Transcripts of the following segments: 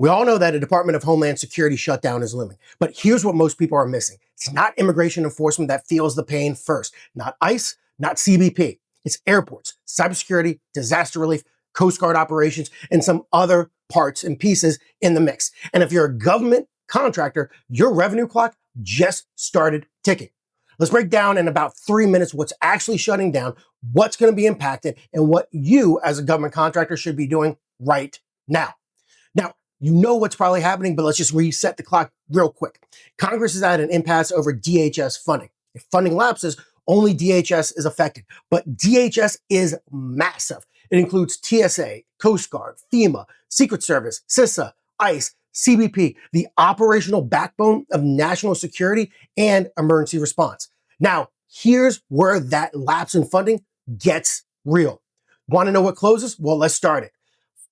We all know that a Department of Homeland Security shutdown is looming, but here's what most people are missing. It's not immigration enforcement that feels the pain first, not ICE, not CBP. It's airports, cybersecurity, disaster relief, Coast Guard operations, and some other parts and pieces in the mix. And if you're a government contractor, your revenue clock just started ticking. Let's break down in about 3 minutes what's actually shutting down, what's going to be impacted, and what you as a government contractor should be doing right now. Now, you know what's probably happening, but let's just reset the clock real quick. Congress is at an impasse over DHS funding. If funding lapses, only DHS is affected. But DHS is massive. It includes TSA, Coast Guard, FEMA, Secret Service, CISA, ICE, CBP, the operational backbone of national security and emergency response. Now, here's where that lapse in funding gets real. Want to know what closes? Well, let's start it.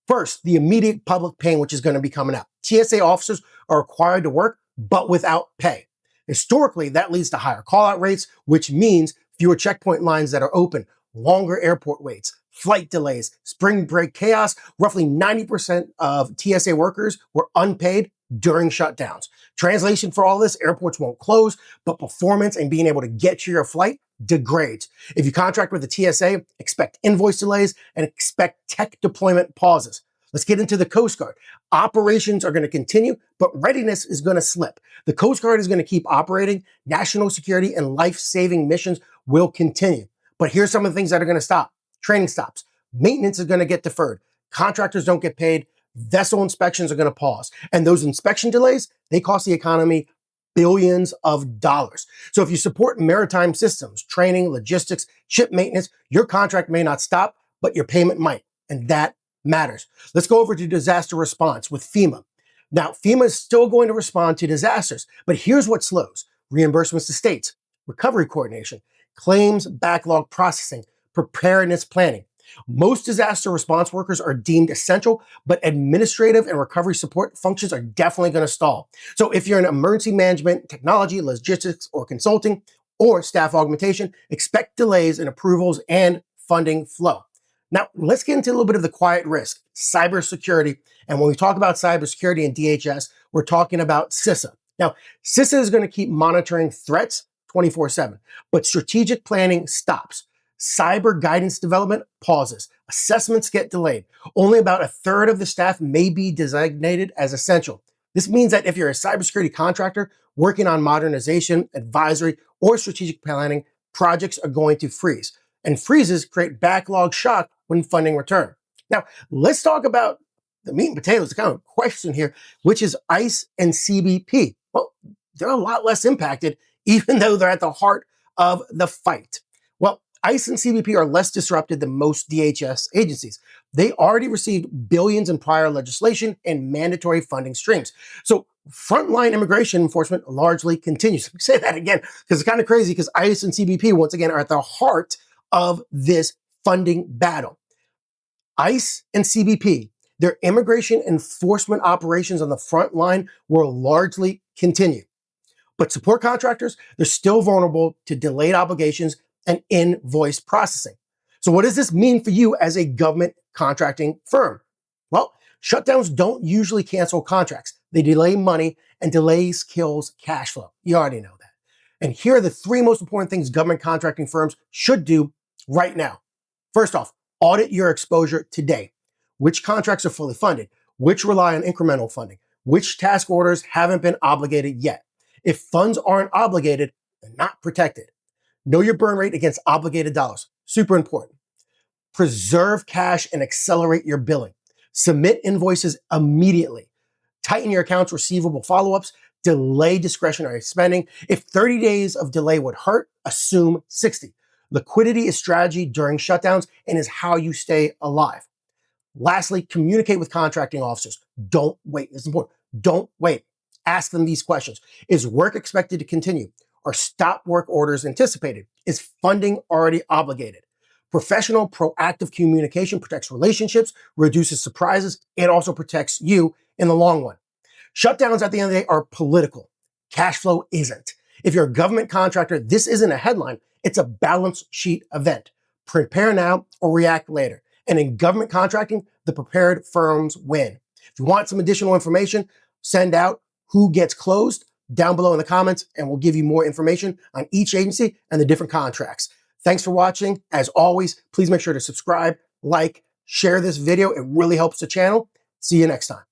First, the immediate public pain, which is going to be coming out. TSA officers are required to work, but without pay. Historically, that leads to higher call-out rates, which means fewer checkpoint lines that are open, longer airport waits, flight delays, spring break chaos. Roughly 90% of TSA workers were unpaid during shutdowns. Translation for all this, airports won't close, but performance and being able to get to your flight degrades. If you contract with the TSA, expect invoice delays and expect tech deployment pauses. Let's get into the Coast Guard. Operations are going to continue, but readiness is going to slip. The Coast Guard is going to keep operating. National security and life-saving missions will continue. But here's some of the things that are going to stop. Training stops. Maintenance is going to get deferred. Contractors don't get paid. Vessel inspections are going to pause. And those inspection delays, they cost the economy billions of dollars. So if you support maritime systems, training, logistics, ship maintenance, your contract may not stop, but your payment might. And that matters. Let's go over to disaster response with FEMA. Now, FEMA is still going to respond to disasters, but here's what slows. Reimbursements to states, recovery coordination, claims backlog processing, preparedness planning. Most disaster response workers are deemed essential, but administrative and recovery support functions are definitely going to stall. So if you're in emergency management, technology, logistics, or consulting, or staff augmentation, expect delays in approvals and funding flow. Now, let's get into a little bit of the quiet risk, cybersecurity. And when we talk about cybersecurity and DHS, we're talking about CISA. Now, CISA is going to keep monitoring threats 24/7, but strategic planning stops. Cyber guidance development pauses. Assessments get delayed. Only about a third of the staff may be designated as essential. This means that if you're a cybersecurity contractor working on modernization, advisory, or strategic planning, projects are going to freeze. And freezes create backlog shock when funding returns. Now, let's talk about the meat and potatoes, the kind of question here, which is ICE and CBP. Well, they're a lot less impacted, even though they're at the heart of the fight. Well, ICE and CBP are less disrupted than most DHS agencies. They already received billions in prior legislation and mandatory funding streams. So frontline immigration enforcement largely continues. Let me say that again, because it's kind of crazy because ICE and CBP, once again, are at the heart of this funding battle. ICE and CBP, their immigration enforcement operations on the front line will largely continue. But support contractors, they're still vulnerable to delayed obligations and invoice processing. So what does this mean for you as a government contracting firm? Well, shutdowns don't usually cancel contracts. They delay money, and delays kills cash flow. You already know that. And here are the 3 most important things government contracting firms should do right now. First off, audit your exposure today. Which contracts are fully funded? Which rely on incremental funding? Which task orders haven't been obligated yet? If funds aren't obligated, they're not protected. Know your burn rate against obligated dollars. Super important. Preserve cash and accelerate your billing. Submit invoices immediately. Tighten your accounts receivable follow-ups. Delay discretionary spending. If 30 days of delay would hurt, assume 60. Liquidity is strategy during shutdowns and is how you stay alive. Lastly, communicate with contracting officers. Don't wait. This is important. Don't wait. Ask them these questions. Is work expected to continue? Are stop work orders anticipated? Is funding already obligated? Professional, proactive communication protects relationships, reduces surprises, and also protects you in the long run. Shutdowns at the end of the day are political. Cash flow isn't. If you're a government contractor, this isn't a headline. It's a balance sheet event. Prepare now or react later. And in government contracting, the prepared firms win. If If you want some additional information, send out who gets closed down below in the comments, and we'll give you more information on each agency and the different contracts. Thanks for watching. As always, please make sure to subscribe, like, share this video. It really helps the channel. See you next time.